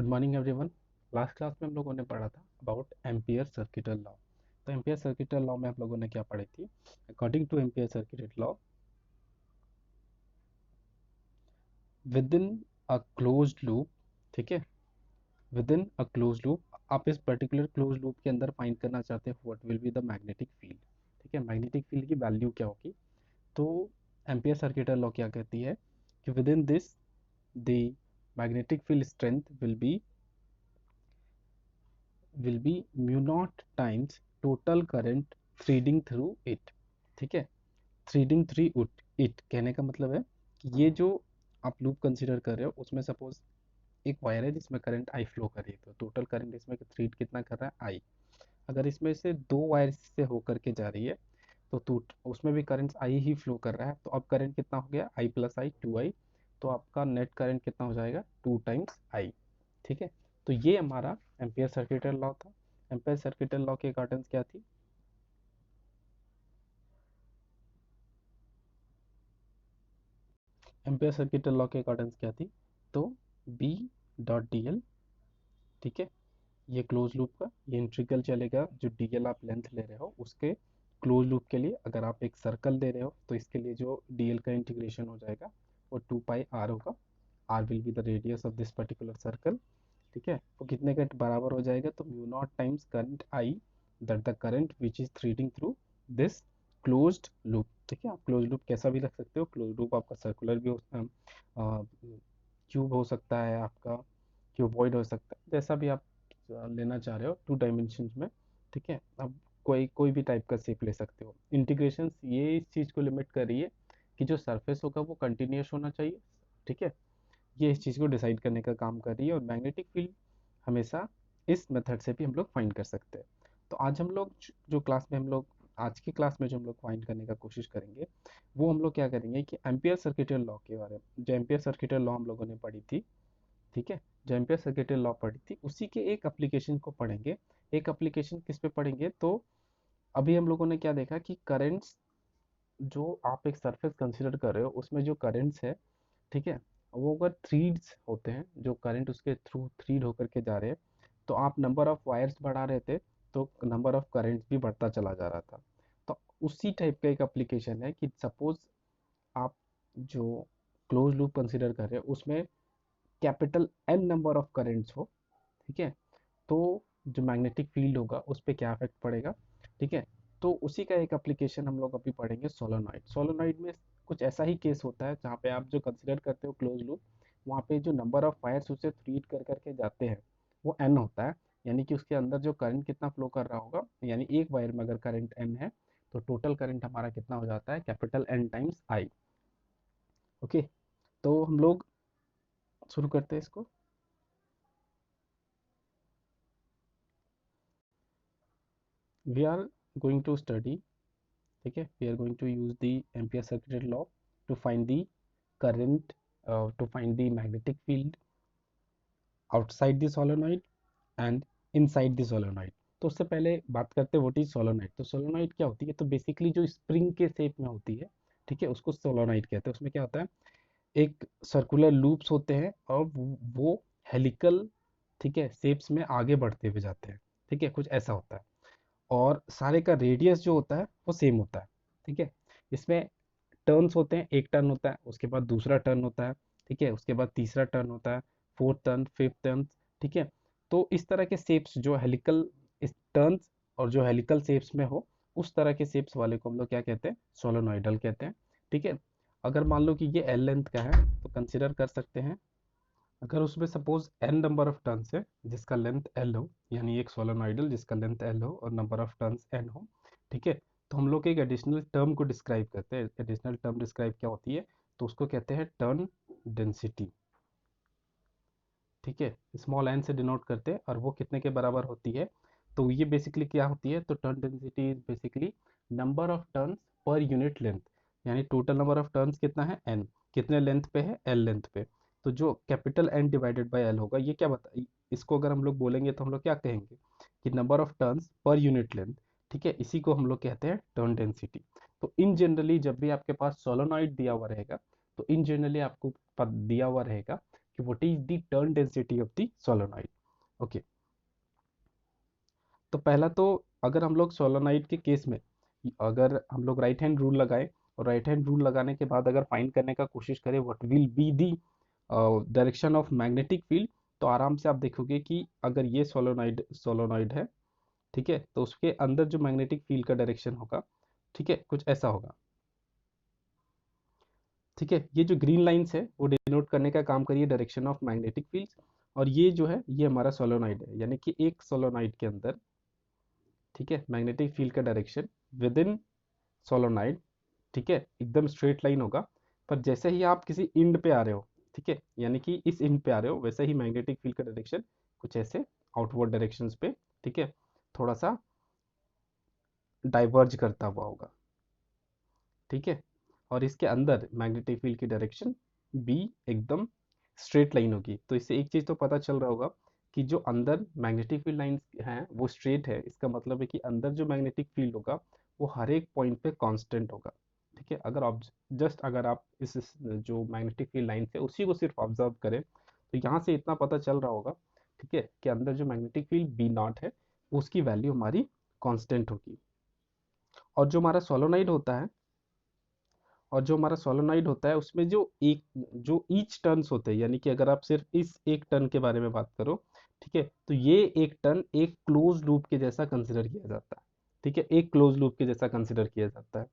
Good morning everyone. Last class में हम लोगों ने पढ़ा था अबाउट एम्पियर सर्किटल लॉ। तो एम्पियर सर्किटल लॉ में आप लोगों ने क्या पढ़ी थी? According two ampere circuital law, with in a closed loop, ठीक है, with in a close loop, आप इस पर्टिकुलर क्लोज लूप के अंदर फाइंड करना चाहते हैं what will be the magnetic field. ठीक है, मैग्नेटिक फील्ड की वैल्यू क्या होगी? तो एम्पियर सर्किटल लॉ क्या कहती है कि with in this the magnetic field strength will be mu naught times total current threading through it। ठीक है, थ्रीडिंग थ्री इट कहने का मतलब है कि ये जो आप लूप कंसीडर कर रहे हो उसमें सपोज एक वायर है जिसमें करंट आई फ्लो कर रही है, तो टोटल करंट इसमें थ्रीड कितना कर रहा है? आई। अगर इसमें से दो वायर से होकर के जा रही है तो उसमें भी करंट आई ही फ्लो कर रहा है, तो अब करंट कितना हो गया? आई प्लस आई, 2 आई। तो आपका नेट करंट कितना हो जाएगा? 2 टाइम्स आई। ठीक है, तो ये हमारा एम्पियर सर्किटल लॉ था। एम्पियर सर्किटल लॉ की अकॉर्डिंग क्या थी? एम्पियर सर्किटल लॉ के अकॉर्डिंग क्या थी? तो बी डॉट डी एल, ठीक है, ये क्लोज लूप का ये इंटीग्रल चलेगा, जो डी एल आप लेंथ ले रहे हो उसके क्लोज लूप के लिए। अगर आप एक सर्कल दे रहे हो तो इसके लिए जो डी एल का इंटीग्रेशन हो जाएगा वो 2 पाई आर होगा। R will be the radius of this particular circle. ठीक है, वो कितने का बराबर हो जाएगा? तो mu not times current I, that the current which is threading through this closed loop. ठीक है, आप क्लोज लूप कैसा भी रख सकते हो, क्लोज लूप आपका सर्कुलर भी हो, क्यूब हो सकता है, आपका क्यूबॉइड हो सकता है, जैसा भी आप लेना चाह रहे हो 2 डायमेंशन में। ठीक है, अब कोई कोई भी टाइप का शेप ले सकते हो। इंटीग्रेशन ये इस चीज़ को लिमिट कर रही है कि जो सरफेस होगा वो कंटिन्यूस होना चाहिए। ठीक है, ये इस चीज़ को डिसाइड करने का काम कर रही है, और मैग्नेटिक फील्ड हमेशा इस मेथड से भी हम लोग फाइंड कर सकते हैं। तो आज हम लोग जो क्लास में हम लोग आज की क्लास में जो हम लोग फाइंड करने का कोशिश करेंगे वो हम लोग क्या करेंगे कि एम्पियर सर्किटल लॉ के बारे में, जो एम्पियर सर्किटल लॉ हम लोगों ने पढ़ी थी, ठीक है, जो एम्पियर सर्किटल लॉ पढ़ी थी उसी के एक एप्लीकेशन को पढ़ेंगे। एक एप्लीकेशन किस पे पढ़ेंगे? तो अभी हम लोगों ने क्या देखा कि करंट्स, जो आप एक सरफेस कंसिडर कर रहे हो उसमें जो करंट्स है, ठीक है, वो अगर थ्रीड्स होते हैं, जो करंट उसके थ्रू थ्रीड होकर के जा रहे हैं, तो आप नंबर ऑफ वायर्स बढ़ा रहे थे तो नंबर ऑफ करंट्स भी बढ़ता चला जा रहा था। तो उसी टाइप का एक एप्लीकेशन है कि सपोज आप जो क्लोज लूप कंसिडर कर रहे हो उसमें capital N number of currents हो, ठीक है, तो जो मैग्नेटिक फील्ड होगा उस पर क्या इफेक्ट पड़ेगा? ठीक है, तो उसी का एक एप्लीकेशन हम लोग अभी पढ़ेंगे, सोलोनॉइड। सोलोनॉइड में कुछ ऐसा ही केस होता है जहाँ पे आप जो कंसिडर करते हो क्लोज लूप, वहाँ पे जो नंबर ऑफ वायर्स उसे फीड कर करके जाते हैं वो एन होता है। यानी कि उसके अंदर जो करंट कितना फ्लो कर रहा होगा, यानी एक वायर में अगर करंट एन है तो टोटल करंट हमारा कितना हो जाता है? Capital N times I. Okay, तो हम लोग शुरू करते हैं इसको। We are going to study, ठीक है, we are going to use the ampere circuit law to find the current, to find the magnetic field outside the solenoid and inside the solenoid. तो उससे पहले बात करते हैं व्हाट इज सोलेनॉइड। तो solenoid क्या होती है? तो बेसिकली जो स्प्रिंग के शेप में होती है, ठीक है, उसको सोलेनॉइड कहते हैं। उसमें क्या होता है? एक सर्कुलर लूप्स होते हैं और वो हेलिकल, ठीक है, शेप्स में आगे बढ़ते हुए जाते हैं। ठीक है, कुछ ऐसा होता है, और सारे का रेडियस जो होता है वो सेम होता है। ठीक है, इसमें टर्न्स होते हैं, एक टर्न होता है, उसके बाद दूसरा टर्न होता है, ठीक है, उसके बाद तीसरा टर्न होता है, फोर्थ टर्न, फिफ्थ टर्न। ठीक है, तो इस तरह के शेप्स जो हेलिकल टर्न्स और जो हेलिकल शेप्स में हो, उस तरह के शेप्स वाले को हम लोग क्या कहते हैं? सोलोनॉइडल कहते हैं। ठीक है, अगर मान लो कि ये एल लेंथ का है तो कंसिडर कर सकते हैं, अगर उसमें suppose N number of turns है जिसका लेंथ एल हो, यानी एक सोलेनॉइडल जिसका लेंथ एल हो और नंबर ऑफ टर्न्स एन हो, ठीक है, तो हम लोग एक एडिशनल टर्म को डिस्क्राइब करते हैं। एडिशनल टर्म डिस्क्राइब क्या होती है? तो उसको कहते हैं टर्न डेंसिटी। ठीक है, स्मॉल एन से डिनोट करते हैं, और वो कितने के बराबर होती है? तो ये बेसिकली क्या होती है? तो turn density is basically number of turns per unit length, यानी टोटल नंबर ऑफ टर्न्स कितना है? एन। कितने लेंथ पे है? एल लेंथ पे। तो जो capital N divided by L होगा, ये क्या बता, इसको अगर हम लोग बोलेंगे तो हम लोग क्या कहेंगे कि number of turns per unit length. ठीक है, इसी को हम लोग कहते हैं टर्न डेंसिटी। तो इन जनरली जब भी आपके पास सोलोनॉइड दिया हुआ रहेगा, तो इन जनरली आपको दिया हुआ रहेगा कि what is the turn density of the solenoid. Okay, तो पहला तो अगर हम लोग सोलेनॉइड के केस में अगर हम लोग राइट हैंड रूल लगाए और राइट हैंड रूल लगाने के बाद अगर फाइंड करने का कोशिश करें what will be the direction of magnetic field, तो आराम से आप देखोगे कि अगर ये सोलेनॉइड सोलेनॉइड है, ठीक है, तो उसके अंदर जो मैग्नेटिक फील्ड का डायरेक्शन होगा, ठीक है, कुछ ऐसा होगा। ठीक है, ये जो ग्रीन लाइंस है वो डिनोट करने का काम करिए डायरेक्शन ऑफ मैग्नेटिक फील्ड्स, और ये जो है ये हमारा सोलेनॉइड है, यानी कि एक सोलेनॉइड के अंदर, ठीक है, मैग्नेटिक फील्ड का डायरेक्शन विद इन सोलेनॉइड, ठीक है, एकदम स्ट्रेट लाइन होगा। पर जैसे ही आप किसी इंड पे आ रहे हो, ठीक है, यानी कि इस इंड पे आ रहे हो, वैसे ही मैग्नेटिक फील्ड का डायरेक्शन कुछ ऐसे आउटवर्ड डायरेक्शंस पे, ठीक है, थोड़ा सा डाइवर्ज करता हुआ होगा, ठीक है, और इसके अंदर मैग्नेटिक फील्ड की डायरेक्शन बी एकदम स्ट्रेट लाइन होगी। तो इससे एक चीज तो पता चल रहा होगा कि जो अंदर मैग्नेटिक फील्ड लाइन है वो स्ट्रेट है, इसका मतलब है कि अंदर जो मैग्नेटिक फील्ड होगा वो हर एक पॉइंट पे कांस्टेंट होगा। ठीक है, अगर आप जस्ट अगर आप इस जो मैग्नेटिक फील्ड लाइन है उसी को सिर्फ ऑब्जर्व करें तो यहाँ से इतना पता चल रहा होगा, ठीक है, कि अंदर जो मैग्नेटिक फील्ड बी नॉट है उसकी वैल्यू हमारी कांस्टेंट होगी। और जो हमारा सोलोनाइड होता है उसमें जो ईच टर्न्स होते हैं, यानी कि अगर आप सिर्फ इस एक टर्न के बारे में बात करो, ठीक है, तो ये एक टर्न एक क्लोज लूप के जैसा कंसिडर किया जाता है। ठीक है, एक क्लोज लूप के जैसा कंसिडर किया जाता है।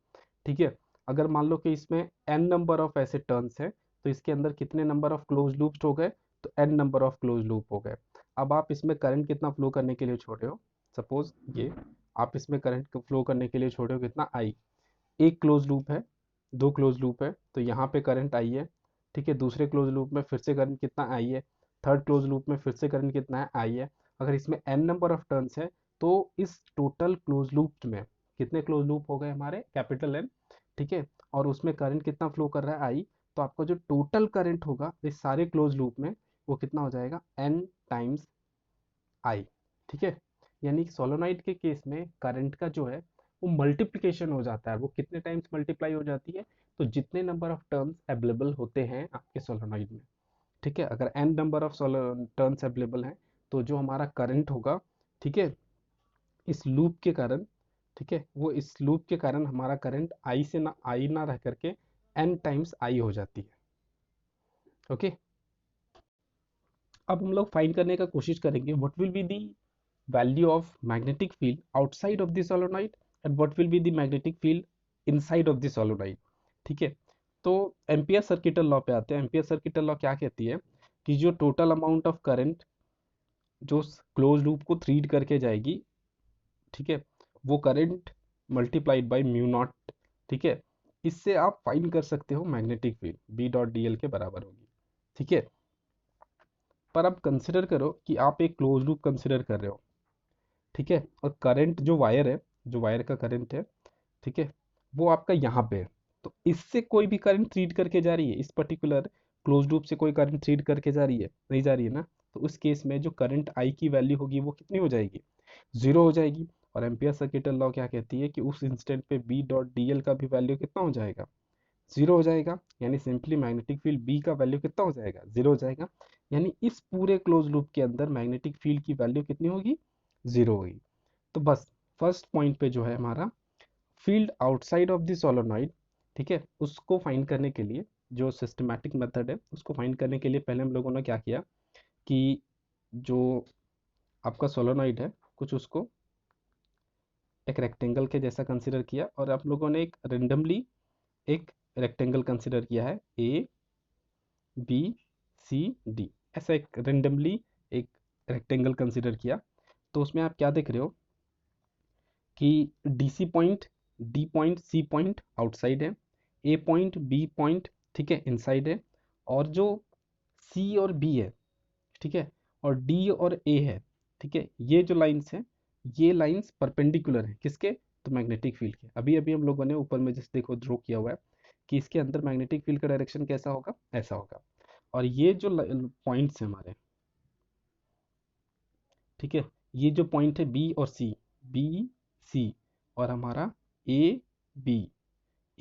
ठीक है, अगर मान लो कि इसमें एन नंबर ऑफ ऐसे टर्न्स है तो इसके अंदर कितने नंबर ऑफ क्लोज लूप्स हो गए, तो N number of close loop हो गए। अब आप इसमें करंट कितना फ्लो करने के लिए छोड़े हो, सपोज ये आप इसमें करंट फ्लो करने के लिए छोड़े हो कितना आई, एक क्लोज लूप है, दो क्लोज लूप है, तो यहाँ पे करंट आई है। ठीक है, दूसरे क्लोज लूप में फिर से करंट कितना आई है, थर्ड क्लोज लूप में फिर से करंट कितना है आई है। अगर इसमें एन नंबर ऑफ टर्न्स है तो इस टोटल क्लोज लूप में कितने क्लोज लूप हो गए हमारे, कैपिटल एन, ठीक है, और उसमें करंट कितना फ्लो कर रहा है आई, तो आपका जो टोटल करंट होगा इस सारे क्लोज लूप में वो कितना हो जाएगा, एन टाइम्स आई। ठीक है, यानी सोलोनाइड के केस में करंट का जो है वो मल्टीप्लिकेशन हो जाता है। वो कितने टाइम्स मल्टीप्लाई हो जाती है, तो जितने नंबर ऑफ टर्न्स अवेलेबल होते हैं आपके सोलोनाइड में, ठीक है, अगर N number of turns available हैं तो जो हमारा करंट होगा, ठीक है, इस लूप के कारण, ठीक है, वो इस लूप के कारण हमारा करंट आई ना रह करके एन टाइम्स आई हो जाती है। ओके, अब हम लोग फाइंड करने का कोशिश करेंगे what will be the value of magnetic field outside of the solenoid and what will be the magnetic field inside of the solenoid। ठीक है, तो एम्पियर सर्किटल लॉ पे आते हैं। एम्पियर सर्किटल लॉ क्या कहती है कि जो टोटल अमाउंट ऑफ करंट जो क्लोज लूप को थ्रीड करके जाएगी, ठीक है, वो current multiplied by mu naught, ठीक है, इससे आप फाइंड कर सकते हो magnetic field B dot D L के बराबर होगी। ठीक है, पर अब कंसिडर करो कि आप एक क्लोज लूप कंसिडर कर रहे हो, ठीक है, और करंट जो वायर है, जो वायर का करंट है, ठीक है, वो आपका यहाँ पे है, तो इससे कोई भी करंट रीड करके जा रही है, इस पर्टिकुलर क्लोज लूप से कोई करंट रीड करके जा रही है, नहीं जा रही है ना, तो उस केस में जो करंट आई की वैल्यू होगी वो कितनी हो जाएगी, जीरो हो जाएगी। और एम्पियर सर्किटल लॉ क्या कहती है कि उस इंस्टेंट पे बी डॉट डी एल का भी वैल्यू कितना हो जाएगा, जीरो हो जाएगा। यानी सिंपली मैग्नेटिक फील्ड बी का वैल्यू कितना हो जाएगा, जीरो हो जाएगा। यानी इस पूरे क्लोज लूप के अंदर मैग्नेटिक फील्ड की वैल्यू कितनी होगी, जीरो होगी। तो बस फर्स्ट पॉइंट पे जो है हमारा field outside of the solenoid, ठीक है, उसको फाइंड करने के लिए जो सिस्टमैटिक मेथड है उसको फाइंड करने के लिए पहले हम लोगों ने क्या किया कि जो आपका सोलेनॉइड है कुछ उसको एक रेक्टेंगल के जैसा कंसिडर किया, और आप लोगों ने एक रेंडमली एक रेक्टेंगल कंसिडर किया है ए बी सी डी, ऐसा एक रेंडमली एक रेक्टेंगल कंसिडर किया। तो उसमें आप क्या देख रहे हो कि DC point, D point, C point outside है, A पॉइंट, B पॉइंट, ठीक है, इनसाइड है, और जो C और B है, ठीक है, और D और A है, ठीक है, ये जो लाइंस हैं ये लाइंस परपेंडिकुलर हैं किसके, तो मैग्नेटिक फील्ड के। अभी अभी हम लोगों ने ऊपर में जस्ट देखो ड्रॉ किया हुआ है कि इसके अंदर मैग्नेटिक फील्ड का डायरेक्शन कैसा होगा, ऐसा होगा। और ये जो पॉइंट्स हैं हमारे, ठीक है, ये जो पॉइंट है बी और सी, बी सी, और हमारा ए बी,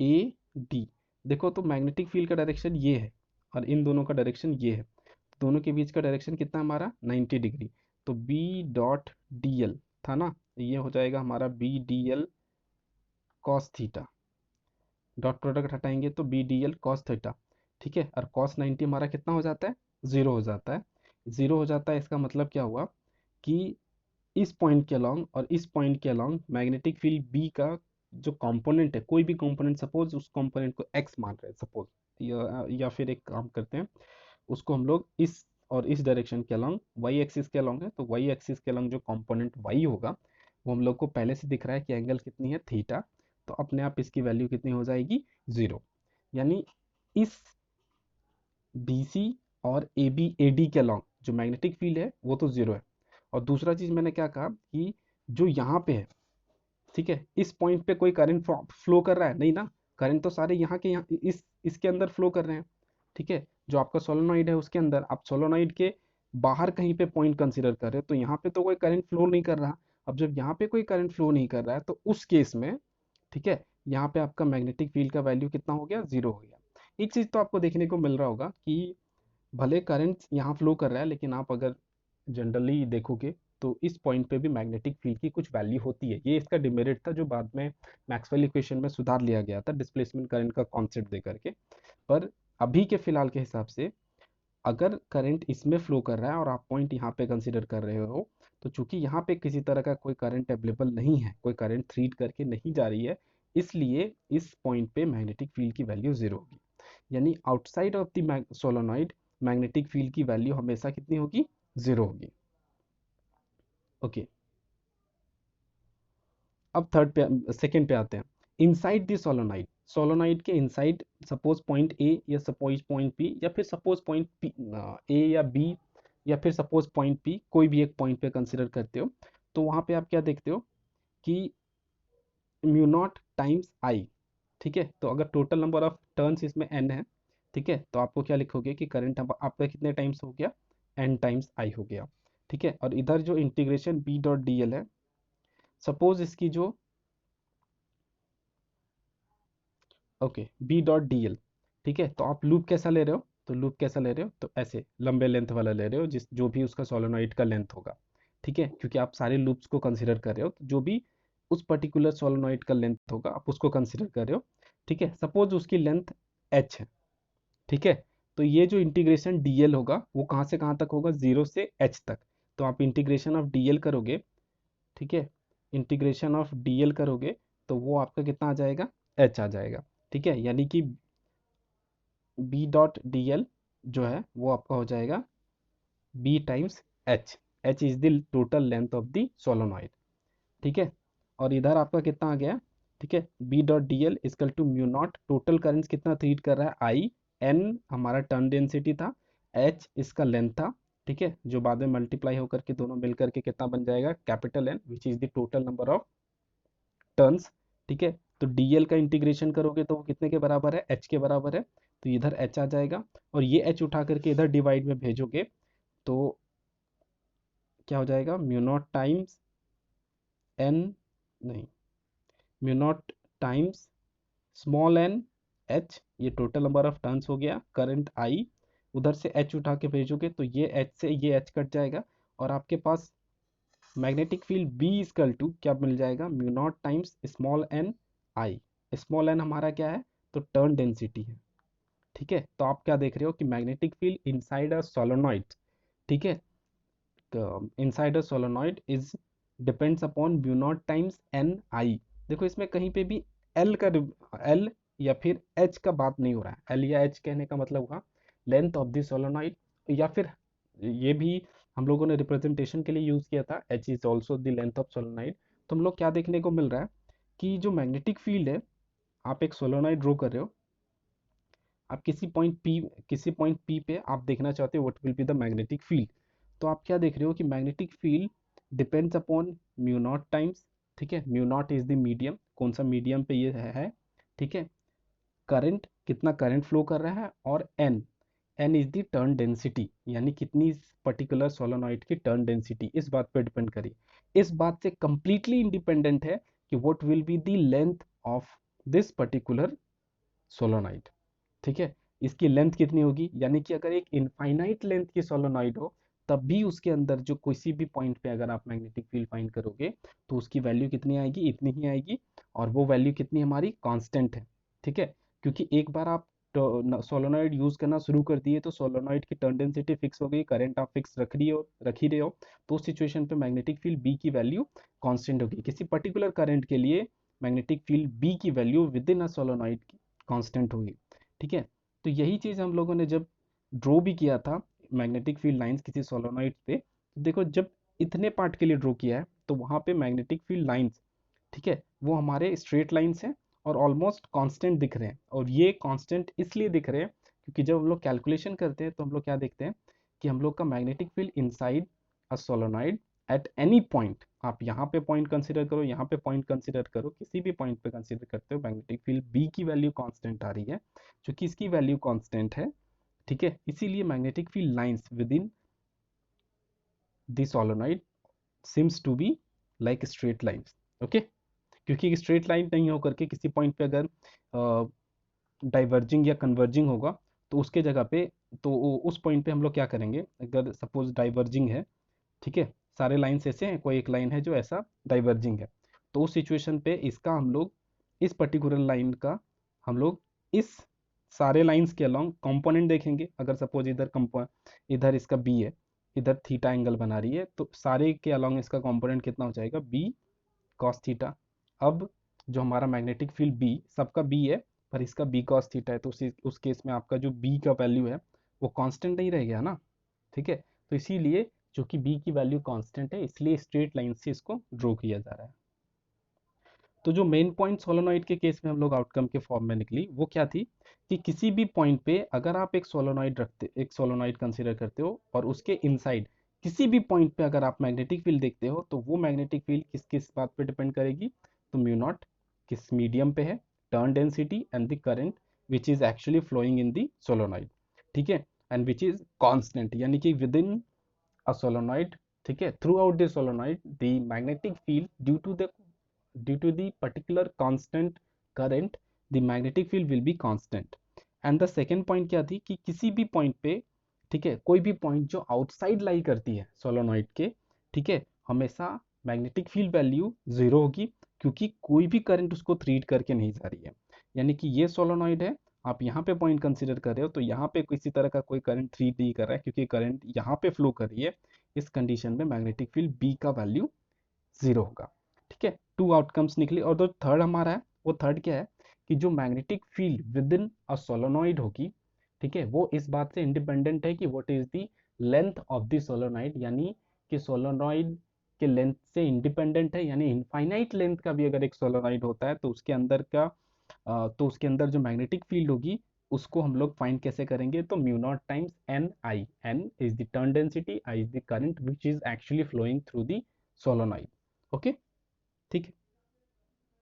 ए डी, देखो तो मैग्नेटिक फील्ड का डायरेक्शन ये है और इन दोनों का डायरेक्शन ये है। दोनों के बीच का डायरेक्शन कितना हमारा 90 डिग्री। तो बी डॉट डी एल था ना, ये हो जाएगा हमारा B D L cos theta. Dot product हटाएंगे तो B D L cos theta. ठीक है, और कॉस 90 हमारा कितना हो जाता है, जीरो हो जाता है। जीरो हो जाता है, इसका मतलब क्या हुआ कि इस पॉइंट के अलोंग और इस पॉइंट के अलोंग मैग्नेटिक फील्ड बी का जो कंपोनेंट है, कोई भी कंपोनेंट, सपोज उस कंपोनेंट को एक्स मान रहे हैं सपोज, या फिर एक काम करते हैं, उसको हम लोग इस और इस डायरेक्शन के अलोंग वाई एक्सिस के अलोंग है, तो वाई एक्सिस के अलोंग जो कंपोनेंट वाई होगा वो हम लोग को पहले से दिख रहा है कि एंगल कितनी है, थीटा। तो अपने आप इसकी वैल्यू कितनी हो जाएगी, जीरो। यानी इस BC और AB AD के अलोंग जो मैग्नेटिक फील्ड है वो तो जीरो है। और दूसरा चीज मैंने क्या कहा कि जो यहाँ पे है, ठीक है, इस पॉइंट पे कोई करंट फ्लो कर रहा है नहीं ना, करंट तो सारे यहाँ के यहाँ इसके अंदर फ्लो कर रहे हैं। ठीक है, जो आपका सोलोनॉइड है उसके अंदर, आप सोलोनॉइड के बाहर कहीं पे पॉइंट कंसीडर कर रहे हो तो यहाँ पे तो कोई करंट फ्लो नहीं कर रहा। अब जब यहाँ पे कोई करंट फ्लो नहीं कर रहा है तो उस केस में, ठीक है, यहाँ पे आपका मैग्नेटिक फील्ड का वैल्यू कितना हो गया, जीरो हो गया। एक चीज तो आपको देखने को मिल रहा होगा कि भले करंट यहाँ फ्लो कर रहा है लेकिन आप अगर जनरली देखोगे तो इस पॉइंट पे भी मैग्नेटिक फील्ड की कुछ वैल्यू होती है। ये इसका डिमेरिट था जो बाद में मैक्सवेल इक्वेशन में सुधार लिया गया था डिस्प्लेसमेंट करंट का कॉन्सेप्ट दे करके। पर अभी के फिलहाल के हिसाब से अगर करंट इसमें फ्लो कर रहा है और आप पॉइंट यहाँ पे कंसीडर कर रहे हो, तो चूंकि यहाँ पे किसी तरह का कोई करंट अवेलेबल नहीं है, कोई करंट थ्रीड करके नहीं जा रही है, इसलिए इस पॉइंट पे मैग्नेटिक फील्ड की वैल्यू जीरो होगी। यानी outside of the solenoid magnetic field की वैल्यू हमेशा कितनी होगी, जीरो होगी। ओके, अब थर्ड पे, सेकंड पे आते हैं। इनसाइड द सोलोनॉइड, सोलोनॉइड के इनसाइड सपोज पॉइंट ए या सपोज पॉइंट बी या फिर सपोज पॉइंट पी, ए या बी या फिर सपोज पॉइंट पी, कोई भी एक पॉइंट पे कंसिडर करते हो, तो वहां पे आप क्या देखते हो कि म्यू नॉट टाइम्स आई। ठीक है, तो अगर टोटल नंबर ऑफ टर्न्स इसमें n है, ठीक है, तो आपको क्या लिखोगे कि करंट आपका कितने टाइम्स हो गया, n टाइम्स i हो गया। ठीक है, और इधर जो integration b dot D L है, सपोज इसकी जो, okay, B dot D L, ठीक है, तो आप लूप कैसा ले रहे हो, तो लूप कैसा ले रहे हो, तो ऐसे लंबे लेंथ वाला ले रहे हो, जिस जो भी उसका सोलेनॉइड का लेंथ होगा। ठीक है, क्योंकि आप सारे लूप्स को कंसीडर कर रहे हो, तो जो भी उस पर्टिकुलर सोलेनॉइड का लेंथ होगा आप उसको कंसीडर कर रहे हो। ठीक है, सपोज उसकी लेंथ h है। ठीक है, तो ये जो इंटीग्रेशन dl होगा वो कहाँ से कहाँ तक होगा, जीरो से h तक। तो आप इंटीग्रेशन ऑफ dl करोगे, ठीक है, इंटीग्रेशन ऑफ dl करोगे तो वो आपका कितना आ जाएगा, h आ जाएगा। ठीक है, यानी कि b डॉट डी एल जो है वो आपका हो जाएगा b times h। h is the total length of the solenoid. ठीक है, और इधर आपका कितना आ गया, ठीक है, b dot D L equal to mu naught, total current कितना रीड कर रहा है, आई, n हमारा टर्न डेंसिटी था, h इसका लेंथ था। ठीक है, जो बाद में मल्टीप्लाई होकर के दोनों मिलकर के कितना बन जाएगा, capital N, which is the total number of turns. ठीक है, तो dl का इंटीग्रेशन करोगे तो वो कितने के बराबर है, h के बराबर है, तो इधर h आ जाएगा, और ये h उठा करके इधर डिवाइड में भेजोगे तो क्या हो जाएगा, म्यू नॉट टाइम्स n, नहीं, mu naught times small n h, ये टोटल नंबर ऑफ टर्न्स हो गया, करंट I, उधर से h उठा के भेजोगे तो ये h से ये h कट जाएगा, और आपके पास magnetic field B equal to क्या मिल जाएगा, mu not times small n I। Small n हमारा क्या है, तो टर्न डेंसिटी है। ठीक है, तो आप क्या देख रहे हो कि magnetic field inside a solenoid, ठीक है, inside a solenoid is depends upon mu naught times n I। देखो इसमें कहीं पे भी l का, l या फिर h का बात नहीं हो रहा है। l या h कहने का मतलब हुआ लेंथ ऑफ द सोलोनॉइड, या फिर ये भी हम लोगों ने रिप्रेजेंटेशन के लिए यूज किया था, h is also the length of solenoid. तो हम लोग क्या देखने को मिल रहा है कि जो मैग्नेटिक फील्ड है, आप एक सोलोनॉइड ड्रॉ कर रहे हो, आप किसी पॉइंट P पे आप देखना चाहते हो what will be the magnetic field. तो आप क्या देख रहे हो कि magnetic field depends upon mu naught times, ठीक है, mu naught is the medium, कौन सा मीडियम पे ये है, ठीक है, करंट कितना करंट फ्लो कर रहा है, और n is the turn density, यानी कितनी पर्टिकुलर सोलोनॉइड की टर्न डेंसिटी, इस बात पे डिपेंड करी। इस बात से कंप्लीटली इंडिपेंडेंट है कि what will be the length of this particular solenoid. ठीक है, इसकी लेंथ कितनी होगी, यानी कि अगर एक इनफाइनाइट लेंथ की सोलोनॉइड हो तब भी उसके अंदर जो किसी भी पॉइंट पे अगर आप मैग्नेटिक फील्ड फाइंड करोगे तो उसकी वैल्यू कितनी आएगी, इतनी ही आएगी। और वो वैल्यू कितनी हमारी कांस्टेंट है, ठीक है। क्योंकि एक बार आप सोलोनॉइड यूज करना शुरू कर दिए तो सोलोनॉइड की टर्न डेंसिटी फिक्स हो गई, करंट आप फिक्स रख ही रहे हो, तो उस सिचुएशन पे मैग्नेटिक फील्ड बी की वैल्यू कांस्टेंट होगी। किसी पर्टिकुलर करंट के लिए मैग्नेटिक फील्ड बी की value with in a solenoid की कांस्टेंट होगी, ठीक है। तो यही चीज हम लोगों ने जब ड्रॉ भी किया था मैग्नेटिक फील्ड लाइंस किसी सोलोनॉइड पे, तो देखो जब इतने पार्ट के लिए ड्रॉ किया है तो वहां पे मैग्नेटिक फील्ड लाइंस, ठीक है, वो हमारे स्ट्रेट लाइंस हैं और ऑलमोस्ट कांस्टेंट दिख रहे हैं। और ये कांस्टेंट इसलिए दिख रहे हैं क्योंकि जब हम लोग कैलकुलेशन करते हैं तो हम लोग क्या देखते हैं कि हम लोग का magnetic field inside a solenoid at any point, आप यहाँ पे पॉइंट कंसीडर करो, यहाँ पे पॉइंट कंसीडर करो, किसी भी पॉइंट पे कंसीडर करते हो, मैग्नेटिक फील्ड बी की वैल्यू कांस्टेंट आ रही है। चूंकि इसकी वैल्यू कांस्टेंट है, ठीक है, इसीलिए magnetic field lines within the solenoid seems to be like straight lines, okay. क्योंकि स्ट्रेट लाइन नहीं होकर के किसी पॉइंट पे अगर डाइवर्जिंग या कन्वर्जिंग होगा तो उसके जगह पे, तो उस पॉइंट पे हम लोग क्या करेंगे, अगर सपोज डाइवर्जिंग है, ठीक है, सारे लाइन्स ऐसे हैं, कोई एक लाइन है जो ऐसा डाइवर्जिंग है, तो उस सिचुएशन पे इसका हम लोग इस पर्टिकुलर लाइन का हम लोग इस सारे लाइंस के अलोंग कंपोनेंट देखेंगे। अगर सपोज इधर इसका बी है, इधर थीटा एंगल बना रही है, तो सारे के अलोंग इसका कंपोनेंट कितना हो जाएगा, बी कॉस थीटा। अब जो हमारा मैग्नेटिक फील्ड बी, सबका बी है पर इसका बी कॉस थीटा है, तो उस केस में आपका जो बी का वैल्यू है वो कांस्टेंट नहीं रह गया ना, ठीक है। तो इसीलिए जो कि बी की वैल्यू कांस्टेंट है इसलिए स्ट्रेट लाइन से इसको ड्रॉ किया जा रहा है। तो जो मेन पॉइंट सोलोनॉइड के केस में हम लोग आउटकम के फॉर्म में निकली वो क्या थी कि किसी भी पॉइंट पे अगर आप एक सोलोनॉइड कंसीडर करते हो और उसके इनसाइड किसी भी पॉइंट पे अगर आप मैग्नेटिक फील्ड देखते हो तो वो मैग्नेटिक फील्ड किस किस बात पे डिपेंड करेगी, तो म्यू नॉट किस मीडियम पे है, turn density and the current which is actually flowing in the solenoid, ठीक है, एंड विच इज कांस्टेंट, यानी कि विद इन अ सोलोनॉइड, ठीक है, through out the solenoid the magnetic field due to the particular constant current the magnetic field will be constant। And the second point क्या थी कि किसी भी point पे, ठीक है, कोई भी पॉइंट जो आउटसाइड लाई करती है सोलोनॉइड के, ठीक है, हमेशा मैग्नेटिक फील्ड वैल्यू जीरो होगी क्योंकि कोई भी करंट उसको थ्रीट करके नहीं जा रही है। यानी कि ये सोलोनॉइड है, आप यहाँ पे पॉइंट कंसीडर कर रहे हो तो यहाँ पे किसी तरह का कोई करंट थ्रीट नहीं कर रहा है क्योंकि करंट यहाँ पे फ्लो कर रही है। इस कंडीशन में मैग्नेटिक फील्ड बी का वैल्यू जीरो होगा, ठीक है। टू आउटकम्स निकले। और जो थर्ड हमारा है वो थर्ड क्या है कि जो magnetic field with in a solenoid होगी, ठीक है, वो इस बात से इंडिपेंडेंट है कि what is the length of the solenoid, यानी कि सोलोनॉइड के लेंथ से इंडिपेंडेंट है। यानी इनफाइनाइट लेंथ का भी अगर एक सोलोनॉइड होता है तो उसके अंदर तो उसके अंदर जो मैग्नेटिक फील्ड होगी उसको हम लोग फाइंड कैसे करेंगे, तो mu not times N I, N is the turn density, I is the current which is actually flowing through the solenoid, okay, ठीक है।